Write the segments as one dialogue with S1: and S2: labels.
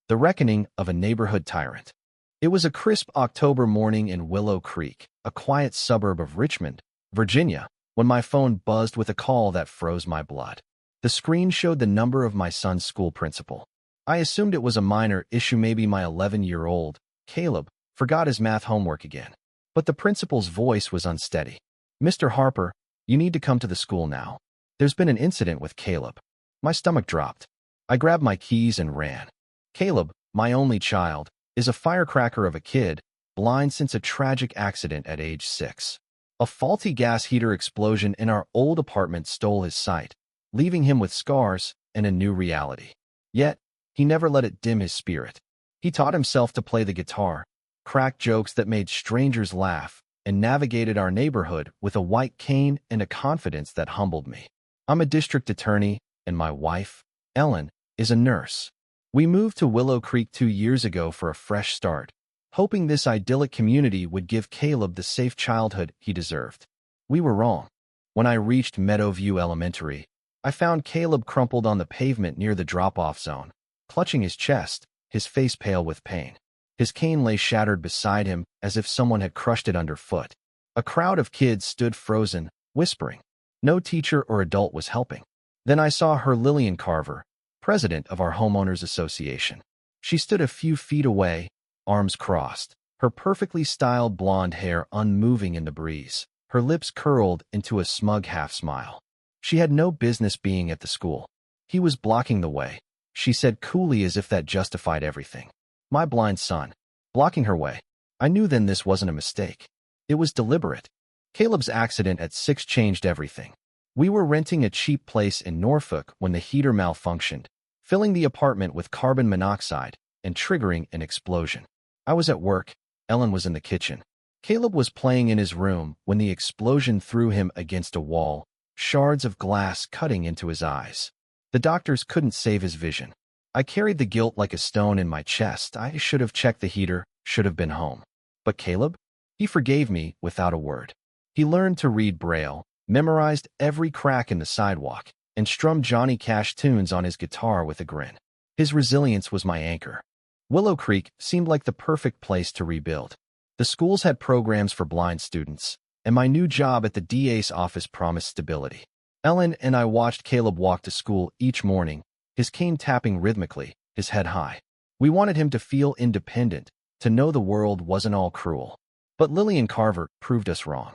S1: The Reckoning of a Neighborhood Tyrant. It was a crisp October morning in Willow Creek, a quiet suburb of Richmond, Virginia, when my phone buzzed with a call that froze my blood. The screen showed the number of my son's school principal. I assumed it was a minor issue, maybe my 11-year-old, Caleb, forgot his math homework again. But the principal's voice was unsteady. "Mr. Harper, you need to come to the school now. There's been an incident with Caleb." My stomach dropped. I grabbed my keys and ran. Caleb, my only child, is a firecracker of a kid, blind since a tragic accident at age 6. A faulty gas heater explosion in our old apartment stole his sight, leaving him with scars and a new reality. Yet, he never let it dim his spirit. He taught himself to play the guitar, cracked jokes that made strangers laugh, and navigated our neighborhood with a white cane and a confidence that humbled me. I'm a district attorney, and my wife, Ellen, is a nurse. We moved to Willow Creek 2 years ago for a fresh start, hoping this idyllic community would give Caleb the safe childhood he deserved. We were wrong. When I reached Meadowview Elementary, I found Caleb crumpled on the pavement near the drop-off zone, clutching his chest, his face pale with pain. His cane lay shattered beside him as if someone had crushed it underfoot. A crowd of kids stood frozen, whispering. No teacher or adult was helping. Then I saw her, Lillian Carver, president of our homeowners association. She stood a few feet away, arms crossed, her perfectly styled blonde hair unmoving in the breeze, her lips curled into a smug half-smile. She had no business being at the school. He was blocking the way, she said coolly, as if that justified everything. My blind son, blocking her way. I knew then this wasn't a mistake. It was deliberate. Caleb's accident at 6 changed everything. We were renting a cheap place in Norfolk when the heater malfunctioned, filling the apartment with carbon monoxide and triggering an explosion. I was at work. Ellen was in the kitchen. Caleb was playing in his room when the explosion threw him against a wall, shards of glass cutting into his eyes. The doctors couldn't save his vision. I carried the guilt like a stone in my chest. I should have checked the heater, should have been home. But Caleb? He forgave me without a word. He learned to read Braille, memorized every crack in the sidewalk, and strummed Johnny Cash tunes on his guitar with a grin. His resilience was my anchor. Willow Creek seemed like the perfect place to rebuild. The schools had programs for blind students, and my new job at the DA's office promised stability. Ellen and I watched Caleb walk to school each morning, his cane tapping rhythmically, his head high. We wanted him to feel independent, to know the world wasn't all cruel. But Lillian Carver proved us wrong.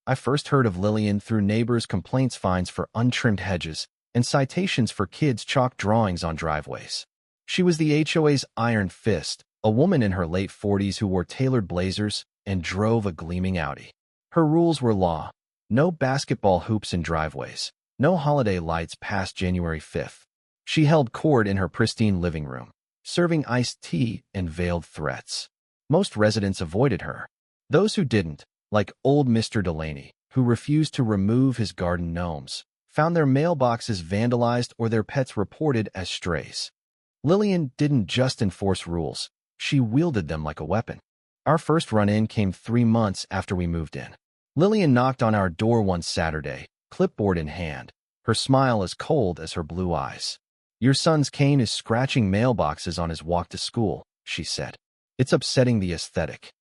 S1: I first heard of Lillian through neighbors' complaints, fines for untrimmed hedges, and citations for kids' chalk drawings on driveways. She was the HOA's iron fist, a woman in her late 40s who wore tailored blazers and drove a gleaming Audi. Her rules were law. No basketball hoops in driveways. No holiday lights past January 5th. She held court in her pristine living room, serving iced tea and veiled threats. Most residents avoided her. Those who didn't, like old Mr. Delaney, who refused to remove his garden gnomes, found their mailboxes vandalized or their pets reported as strays. Lillian didn't just enforce rules, she wielded them like a weapon. Our first run-in came 3 months after we moved in. Lillian knocked on our door one Saturday, clipboard in hand, her smile as cold as her blue eyes. "Your son's cane is scratching mailboxes on his walk to school," she said. "It's upsetting the aesthetic."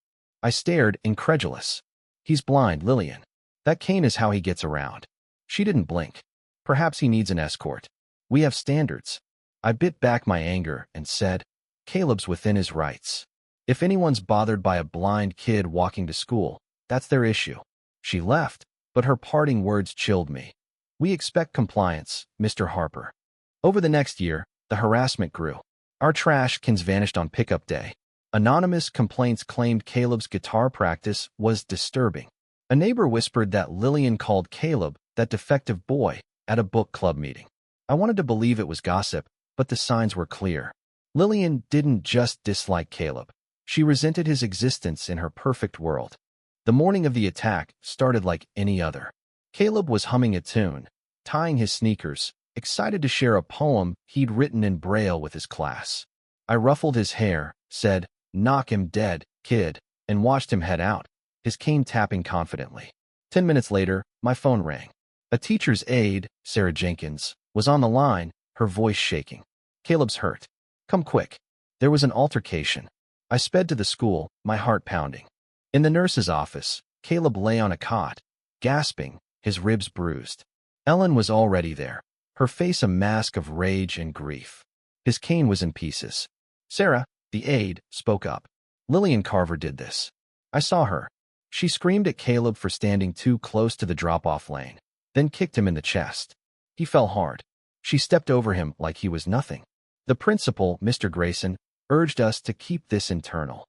S1: I stared, incredulous. "He's blind, Lillian. That cane is how he gets around." She didn't blink. "Perhaps he needs an escort. We have standards." I bit back my anger and said, "Caleb's within his rights. If anyone's bothered by a blind kid walking to school, that's their issue." She left, but her parting words chilled me. "We expect compliance, Mr. Harper." Over the next year, the harassment grew. Our trash cans vanished on pickup day. Anonymous complaints claimed Caleb's guitar practice was disturbing. A neighbor whispered that Lillian called Caleb that defective boy at a book club meeting. I wanted to believe it was gossip, but the signs were clear. Lillian didn't just dislike Caleb. She resented his existence in her perfect world. The morning of the attack started like any other. Caleb was humming a tune, tying his sneakers, excited to share a poem he'd written in Braille with his class. I ruffled his hair, said, "Knock him dead, kid," and watched him head out, his cane tapping confidently. 10 minutes later, my phone rang. A teacher's aide, Sarah Jenkins, was on the line, her voice shaking. "Caleb's hurt. Come quick." There was an altercation. I sped to the school, my heart pounding. In the nurse's office, Caleb lay on a cot, gasping, his ribs bruised. Ellen was already there, her face a mask of rage and grief. His cane was in pieces. Sarah, the aide, spoke up. Lillian Carver did this. I saw her. She screamed at Caleb for standing too close to the drop-off lane, then kicked him in the chest. He fell hard. She stepped over him like he was nothing. The principal, Mr. Grayson, urged us to keep this internal.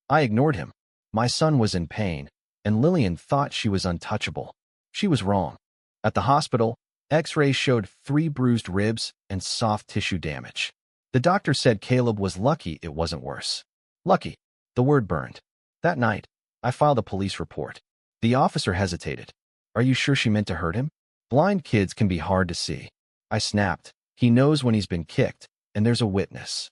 S1: I ignored him. My son was in pain, and Lillian thought she was untouchable. She was wrong. At the hospital, X-rays showed 3 bruised ribs and soft tissue damage. The doctor said Caleb was lucky it wasn't worse. Lucky. The word burned. That night, I filed a police report. The officer hesitated. Are you sure she meant to hurt him? Blind kids can be hard to see. I snapped. He knows when he's been kicked, and there's a witness.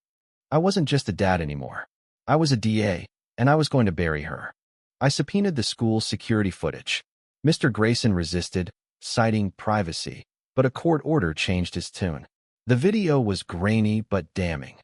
S1: I wasn't just a dad anymore. I was a DA, and I was going to bury her. I subpoenaed the school's security footage. Mr. Grayson resisted, citing privacy, but a court order changed his tune. The video was grainy but damning.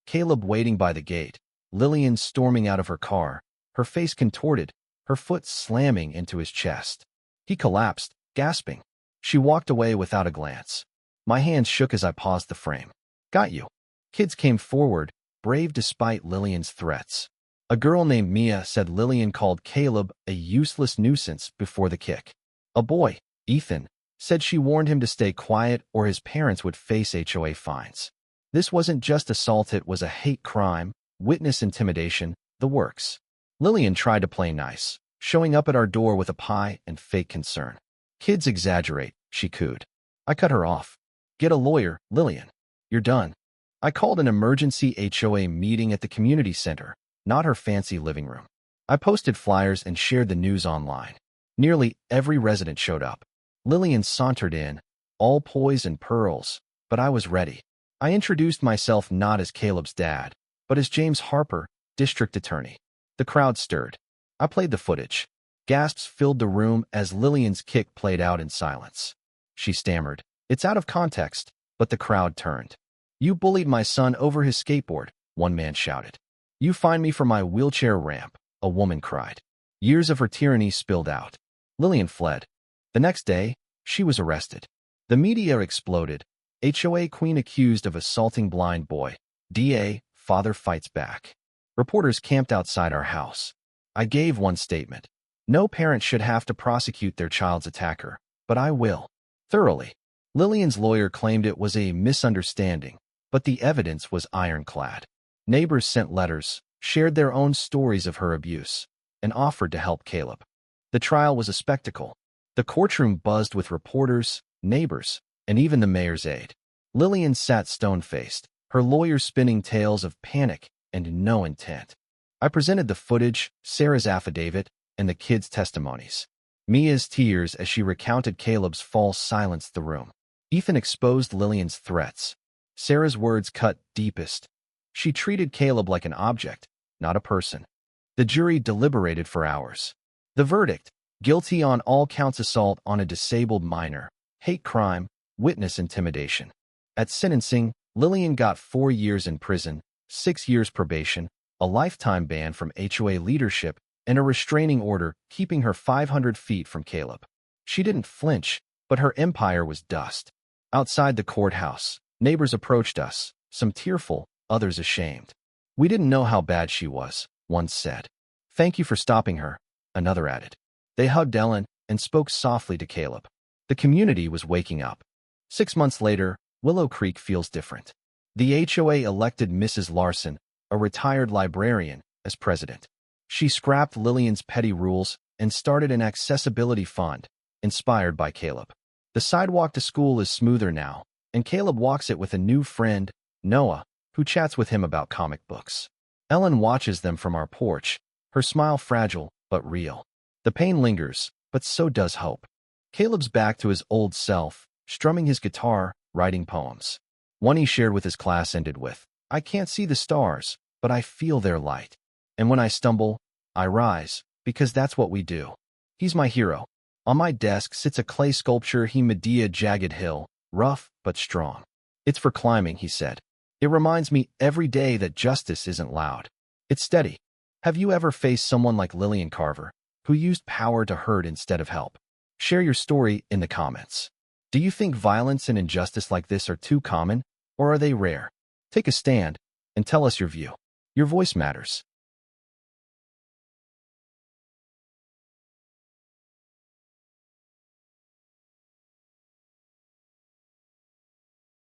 S1: Caleb waiting by the gate, Lillian storming out of her car, her face contorted, her foot slamming into his chest. He collapsed, gasping. She walked away without a glance. My hands shook as I paused the frame. Got you. Kids came forward, brave despite Lillian's threats. A girl named Mia said Lillian called Caleb a useless nuisance before the kick. A boy, Ethan, said she warned him to stay quiet or his parents would face HOA fines. This wasn't just assault, it was a hate crime, witness intimidation, the works. Lillian tried to play nice, showing up at our door with a pie and fake concern. Kids exaggerate, she cooed. I cut her off. Get a lawyer, Lillian. You're done. I called an emergency HOA meeting at the community center, not her fancy living room. I posted flyers and shared the news online. Nearly every resident showed up. Lillian sauntered in, all poise and pearls, but I was ready. I introduced myself not as Caleb's dad, but as James Harper, district attorney. The crowd stirred. I played the footage. Gasps filled the room as Lillian's kick played out in silence. She stammered. It's out of context, but the crowd turned. You bullied my son over his skateboard, one man shouted. You fined me for my wheelchair ramp, a woman cried. Years of her tyranny spilled out. Lillian fled. The next day, she was arrested. The media exploded. HOA queen accused of assaulting blind boy. DA, father fights back. Reporters camped outside our house. I gave one statement. No parent should have to prosecute their child's attacker, but I will. Thoroughly. Lillian's lawyer claimed it was a misunderstanding, but the evidence was ironclad. Neighbors sent letters, shared their own stories of her abuse, and offered to help Caleb. The trial was a spectacle. The courtroom buzzed with reporters, neighbors, and even the mayor's aide. Lillian sat stone-faced, her lawyer spinning tales of panic and no intent. I presented the footage, Sarah's affidavit, and the kids' testimonies. Mia's tears as she recounted Caleb's fall silenced the room. Ethan exposed Lillian's threats. Sarah's words cut deepest. She treated Caleb like an object, not a person. The jury deliberated for hours. The verdict, guilty on all counts assault on a disabled minor, hate crime, witness intimidation. At sentencing, Lillian got 4 years in prison, 6 years probation, a lifetime ban from HOA leadership, and a restraining order keeping her 500 feet from Caleb. She didn't flinch, but her empire was dust. Outside the courthouse, neighbors approached us, some tearful, others ashamed. We didn't know how bad she was, one said. Thank you for stopping her, another added. They hugged Ellen and spoke softly to Caleb. The community was waking up. 6 months later, Willow Creek feels different. The HOA elected Mrs. Larson, a retired librarian, as president. She scrapped Lillian's petty rules and started an accessibility fund, inspired by Caleb. The sidewalk to school is smoother now, and Caleb walks it with a new friend, Noah, who chats with him about comic books. Ellen watches them from our porch, her smile fragile but real. The pain lingers, but so does hope. Caleb's back to his old self, strumming his guitar, writing poems. One he shared with his class ended with, I can't see the stars, but I feel their light. And when I stumble, I rise, because that's what we do. He's my hero. On my desk sits a clay sculpture he Medea jagged hill, rough but strong. It's for climbing, he said. It reminds me every day that justice isn't loud. It's steady. Have you ever faced someone like Lillian Carver, who used power to hurt instead of help? Share your story in the comments. Do you think violence and injustice like this are too common, or are they rare? Take a stand and tell us your view. Your voice matters.